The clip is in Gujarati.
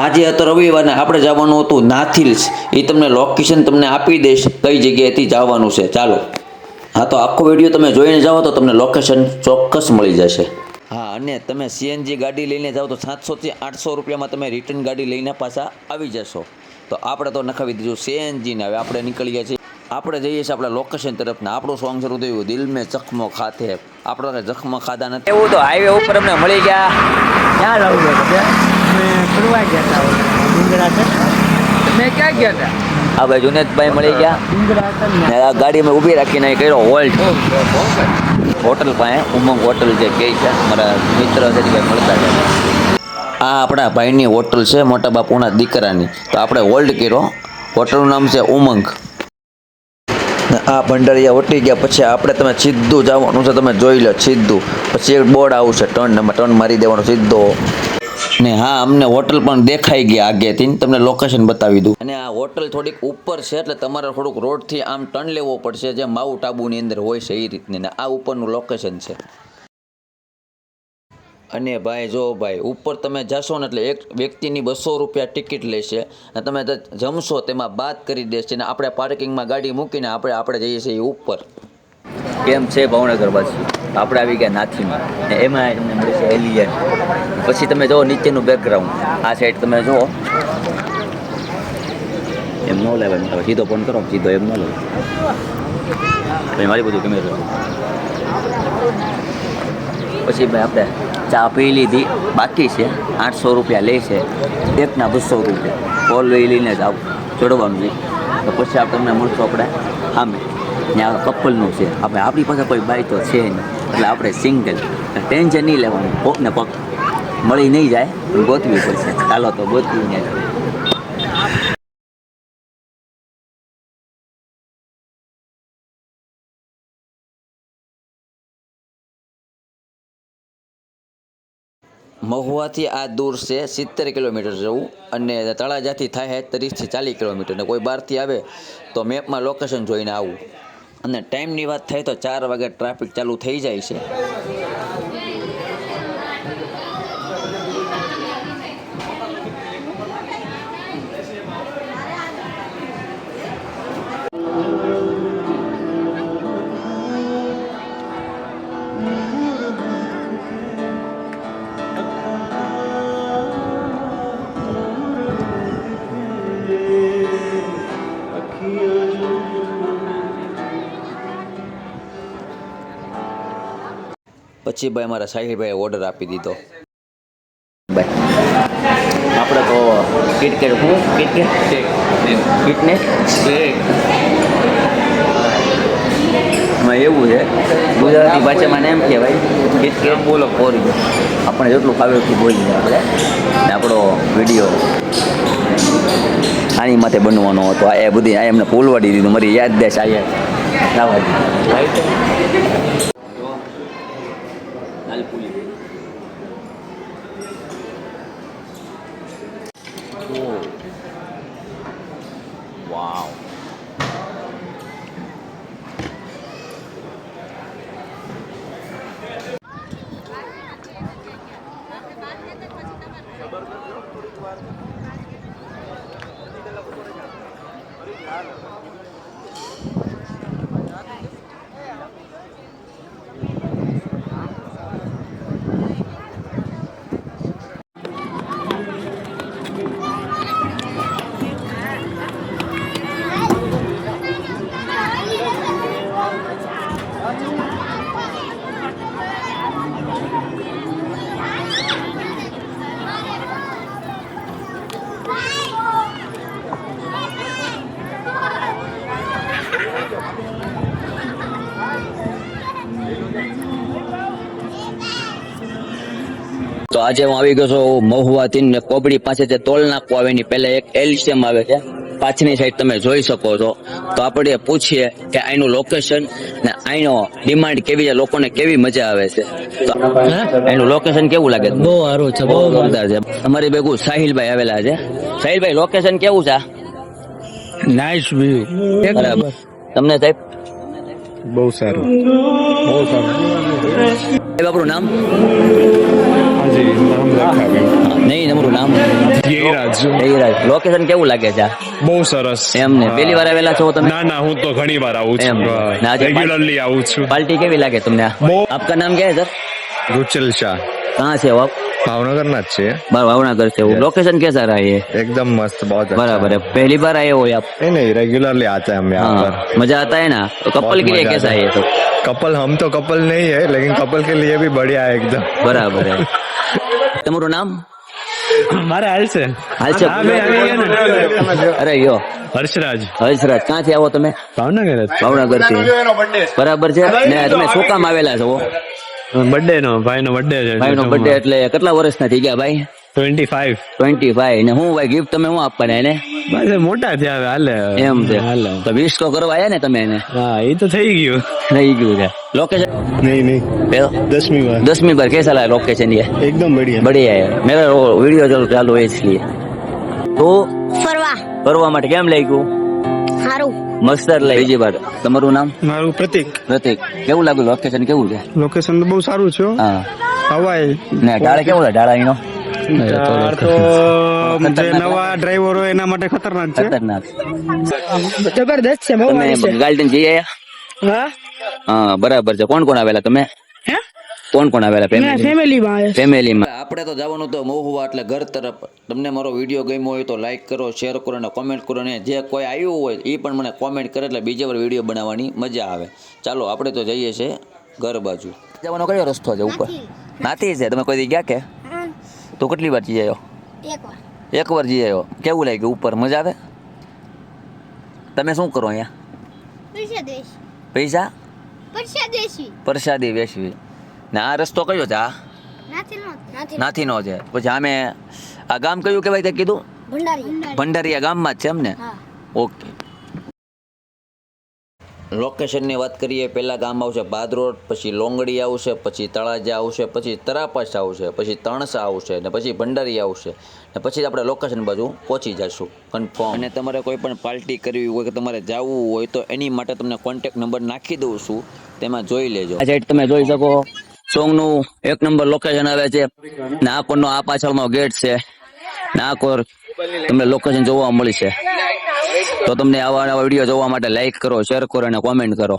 આજે હતો રવિવાર ને આપણે જવાનું હતું નાથિલ્સ. એ તમને લોકેશન તમને આપી દઈશ કઈ જગ્યાએથી જવાનું છે. ચાલો, હા તો આખો વિડીયો તમે જોઈને જાઓ તો તમને લોકેશન ચોક્કસ મળી જશે. હા, અને તમે સીએનજી ગાડી લઈને જાઓ તો 700 થી 800 રૂપિયામાં તમે રિટર્ન ગાડી લઈને પાછા આવી જશો. તો આપણે તો નખાવી દીધું સીએનજી ને હવે આપણે નીકળી ગયા છીએ. આપણે જઈએ છીએ આપણા લોકેશન તરફ ને આપણું સોંગ શરૂ થયું દિલ મેં જખ્મો ખાતે. આપણે કંઈ જખ્મો ખાધા નથી. એવું તો હાઈવે ઉપર અમને મળી ગયા. ક્યાં લાવું ગયા ફરવા ગયા હતા તમે ક્યાં ગયા હતા? આ ભાઈ જુનેદભાઈ મળી ગયા. આ ગાડીમાં ઊભી રાખીને કર્યો હોલ્ટ હોટલ પાસે. ઉમંગ હોટલ જે કહે છે મારા મિત્ર છે તે મળતા છે. આ આપણા ભાઈની હોટલ છે, મોટા બાપુના દીકરાની. તો આપણે હોલ્ડ કર્યો. હોટલનું નામ છે ઉમંગ. આ ભંડારીયા ઓટી ગયા પછી આપણે તમે સીધું જવાનું છે. તમે જોઈ લો સીધું. પછી એક બોર્ડ આવશે ટર્ન મારી દેવાનો સીધો. ને હા, અમને હોટલ પણ દેખાઈ ગયા આગેથી. તમને લોકેશન બતાવી દઉં. અને આ હોટલ થોડીક ઉપર છે એટલે તમારે થોડુંક રોડથી આમ ટર્ન લેવો પડશે, જે માઉન્ટ આબુની અંદર હોય છે એ રીતની. ને આ ઉપરનું લોકેશન છે. અને ભાઈ જો ભાઈ ઉપર તમે જશો ને એટલે એક વ્યક્તિની 200 રૂપિયા ટિકિટ લેશે. અને તમે જમશો તેમાં બાદ કરી દેશે. ને આપણે પાર્કિંગમાં ગાડી મૂકીને આપણે જઈએ છીએ ઉપર. કેમ છે ભાવનગર બાજુ આપણે આવી ગયા નાથીમાં. ને એમાં તમને મળે છે એલિયન. પછી તમે જુઓ નીચેનું બેકગ્રાઉન્ડ. આ સાઈડ તમે જુઓ. એમ ન લેવાય, સીધો ફોન કરો સીધો એમ ન લેવાય. મારી બધું ગમે. પછી ભાઈ આપણે ચા પી લીધી. બાકી છે 800 રૂપિયા લે છે. એકના 200 રૂપિયા ઓલ વે લઈને જ ચડવાનું છે. તો પછી તમને મળશું આપણે સામે. ત્યાં કપલનું છે. આપણી પાસે કોઈ બાઈ તો છે નહીં એટલે આપણે સિંગલ. ટેન્શન નહીં લેવાનું. પગને પગ મળી નહીં જાય પણ ગોતવી પડશે. ચાલો તો ગોતવી નહીં. મહુવાથી આ દૂર છે 70 કિલોમીટર જેવું. અને તળાજાથી થાય 30 થી 40 કિલોમીટર. ને કોઈ બહારથી આવે તો મેપમાં લોકેશન જોઈને આવું. અને ટાઈમની વાત થાય તો 4 વાગે ટ્રાફિક ચાલુ થઈ જાય છે. પછી ભાઈ મારા સાહિલભાઈએ ઓર્ડર આપી દીધો. ભાઈ આપણે તો કિટકેટ એમાં એવું છે ગુજરાતી ભાષામાં એમ કહેવાય કિટકેટ બોલો ફોરી. આપણે જેટલું ફાવે એટલું બોલીએ આપણે. ને આપણો વિડીયો આની માથે બનવાનો હતો. એ બધી આ એમને પોલવાડી દીધું. મારી યાદ દેશ આવ્યા વાવ. તો આજે હું આવી ગયો છું મહુવાથી ને કોબડી પાસે જે ટોલ નાકું આવે એની પહેલા એક એલસીએમ આવે છે. પાછળની સાઈડ તમે જોઈ શકો છો. તો આપણે પૂછીએ કે અહીંનું લોકેશન ને અહીંનો ડિમાન્ડ કેવી છે, લોકોને કેવી મજા આવે છે. તો અહીંનું લોકેશન કેવું લાગે? બહુ સારું છે, બહુ જોરદાર છે. અમારી ભેગું સાહિલભાઈ આવેલા છે. સાહિલભાઈ લોકેશન કેવું છે? Nice view. બરાબર. તમને સાહેબ? બહુ સારું, બહુ સારું. આપણું નામ? જી નામ લખાવ્યું નહીં તમારું નામ ધ્યેયરાજ જયરાજ. લોકેશન કેવું લાગે છે આ? બહુ સરસ એમ ને પહેલી વાર આવેલા છો તમે? ના ના હું તો ઘણી વાર આવું એમ. છું ના, આજે રેગ્યુલરલી આવું છું पार्टी કેવી લાગે તમને આ? બહુ आपका नाम क्या है सर? रुचल शाह कहाँ से हो आप? भावनगर ना अच्छे है भावनगर से हो. लोकेशन कैसा रहा ये? एकदम मस्त बहुत अच्छा बराबर है. पहली बार आए हो आप? नहीं नहीं रेगुलरली आते हैं हम यहाँ हाँ, पर मजा आता है ना? तो कपल के लिए मजा कैसा आता है ये तो? कपल हम तो कपल नहीं है लेकिन कपल के लिए भी बढ़िया है एकदम बराबर है. તમારું નામ? મારે હાલ છે હાલ છે. હા, ભાઈ, આવી ગયા ને. અરે યો હર્ષરાજ હર્ષરાજ, ક્યાંથી આવો તમે? ભાવનગર ભાવનગર થી. બરાબર છે ને તમે શું કામ આવેલા છો? બર્થડે નો ભાઈનો બર્થડે છે ભાઈ નો બર્થડે એટલે કેટલા વર્ષના થઈ ગયા ભાઈ? 25 25. ને હું ભાઈ ગિફ્ટ તમે શું આપવાના એને? બસ એ મોટા થયા હવે હાલે એમ છે. હાલે તો વિશ તો કરવા આયા ને તમે એને? હા એ તો થઈ ગયું થઈ ગયું છે. लोकेशन नहीं नहीं 10वीं बार 10वीं बार कैसा लगा लोकेशन ये? एकदम बढ़िया बढ़िया है. मेरा वो वीडियो चालू है इसलिए. तो ફરવા ફરવા માટે કેમ લાગ્યું? સારું મસ્ત લઈ. બીજી વાર તમારું નામ? મારું પ્રતિક. પ્રતિક. કેવું લાગ્યું? લોકેશન કેવું છે? લોકેશન તો બહુ સારું છે હો. હા. હવાઈ ને ઢાળા કેવું છે? ઢાળા એનો કાર તો જે નવા ડ્રાઈવર હોય એના માટે ખતરનાક છે. ખતરનાક. જબરદસ્ત છે તમે ગાર્ડન જઈ આયા? હા હા બરાબર છે. કોણ કોણ આવેલા તમે? કોણ કોણ આવેલા? ફેમિલીમાં ફેમિલીમાં. આપણે તો જવાનું તો મહુવા એટલે ઘર તરફ. તમને મારો વિડીયો ગમ્યો હોય તો લાઈક કરો, શેર કરો અને કોમેન્ટ કરો. ને જે કોઈ આવ્યું હોય એ પણ મને કોમેન્ટ કરે એટલે બીજી વાર વિડીયો બનાવવાની મજા આવે. ચાલો આપણે તો જઈએ છીએ ઘર બાજુ. જવાનો કયો રસ્તો છે ઉપર? નાથી છે. તમે કોઈ દી ગયા કે? તો કેટલી વાર જઈ આવ્યો? એક વાર જઈ આવ્યો. કેવું લાગ્યું ઉપર? મજા આવે? તમે શું કરો અહીંયા? પૈસા પ્રસાદી વેચવી. ને આ રસ્તો કયો છે? આ નાથી નો છે. પછી આમે આ ગામ કયું કહેવાય તે કીધું? ભંડારીયા ગામમાં જ છે એમ ને? ઓકે. લોકેશનની વાત કરીએ. પહેલાં ગામ આવશે બાદરોડ, પછી લોંગડી આવશે, પછી તળાજા આવશે, પછી તરાપાસ આવશે, પછી તણસા આવશે ને પછી ભંડારી આવશે ને પછી આપણે લોકેશન બાજુ પહોંચી જઈશું કન્ફર્મ. અને તમારે કોઈ પણ પાર્ટી કરવી હોય કે તમારે જવું હોય તો એની માટે તમને કોન્ટેક્ટ નંબર નાખી દઉં છું, તેમાં જોઈ લેજો. આ સાઈડ તમે જોઈ શકો સોંગનું 1 નંબર લોકેશન આવે છે. ને આ કોરનો આ પાછળનો ગેટ છે. ને આ કોર તમને લોકેશન જોવા મળશે. તો તમને આવા નવા વિડીયો જોવા માટે લાઈક કરો, શેર કરો અને કોમેન્ટ કરો.